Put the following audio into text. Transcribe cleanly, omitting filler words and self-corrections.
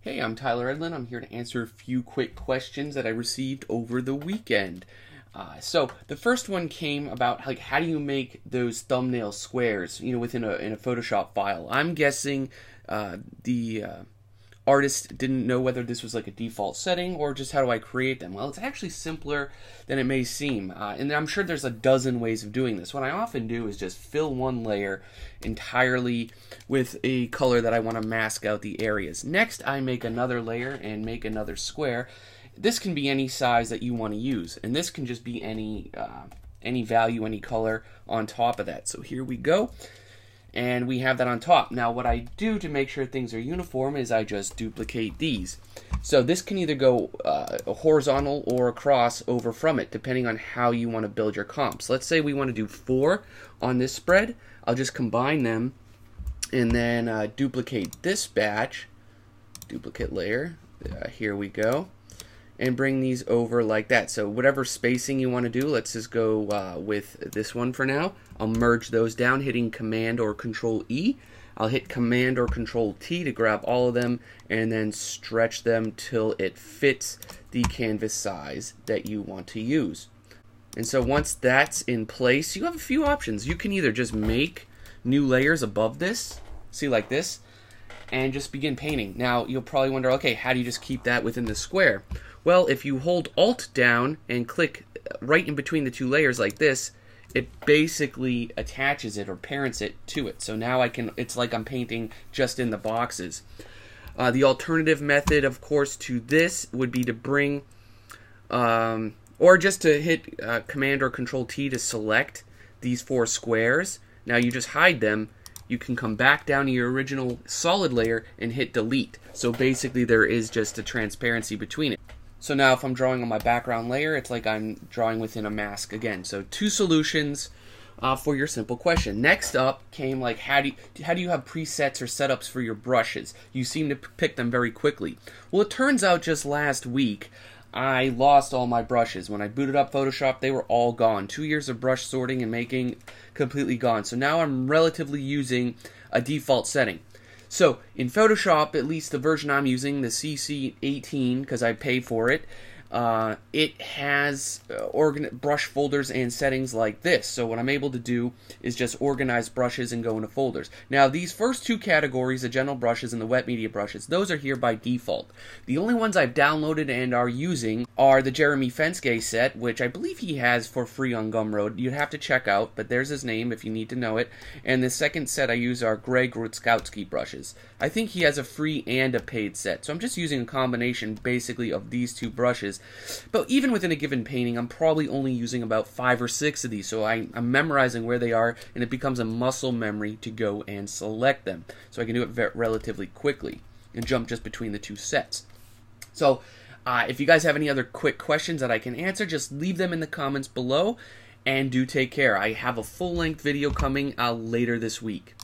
Hey, I'm Tyler Edlin. I'm here to answer a few quick questions that I received over the weekend. So the first one came about how do you make those thumbnail squares, within a Photoshop file. I'm guessing the artist didn't know whether this was like a default setting or just how do I create them. Well, it's actually simpler than it may seem, and I'm sure there's a dozen ways of doing this. What I often do is just fill one layer entirely with a color that I want to mask out the areas. Next, I make another layer and make another square. This can be any size that you want to use, and this can just be any value, any color on top of that. So here we go. And we have that on top. Now what I do to make sure things are uniform is I just duplicate these. So this can either go horizontal or across over from it, depending on how you want to build your comps. Let's say we want to do 4 on this spread. I'll just combine them and then duplicate this batch, duplicate layer, here we go, and bring these over like that. So whatever spacing you want to do, let's just go with this one for now. I'll merge those down hitting Command or Control E. I'll hit Command or Control T to grab all of them and then stretch them till it fits the canvas size that you want to use. And so once that's in place, you have a few options. You can either just make new layers above this, see like this, and just begin painting. Now you'll probably wonder, okay, how do you just keep that within the square? Well, if you hold Alt down and click right in between the two layers like this, it basically attaches it or parents it to it. So now it's like I'm painting just in the boxes. The alternative method, of course, to this would be to bring, or just to hit Command or Control T to select these 4 squares. Now you just hide them. You can come back down to your original solid layer and hit delete. So basically there is just a transparency between it. So now if I'm drawing on my background layer, it's like I'm drawing within a mask again. So 2 solutions for your simple question. Next up came how do you have presets or setups for your brushes? You seem to pick them very quickly. Well, it turns out just last week I lost all my brushes. When I booted up Photoshop, they were all gone. 2 years of brush sorting and making completely gone. So now I'm relatively using a default setting. So in Photoshop, at least the version I'm using, the CC18, because I pay for it, it has brush folders and settings like this. So what I'm able to do is just organize brushes and go into folders. Now these first 2 categories, the general brushes and the wet media brushes, those are here by default. The only ones I've downloaded and are using are the Jeremy Fenske set, which I believe he has for free on Gumroad. You'd have to check out, but there's his name if you need to know it. And the second set I use are Greg Rutkowski brushes. I think he has a free and a paid set. So I'm just using a combination basically of these 2 brushes. But even within a given painting, I'm probably only using about 5 or 6 of these, so I'm memorizing where they are, and it becomes a muscle memory to go and select them. So I can do it relatively quickly and jump just between the 2 sets. So if you guys have any other quick questions that I can answer, just leave them in the comments below, and do take care. I have a full-length video coming later this week.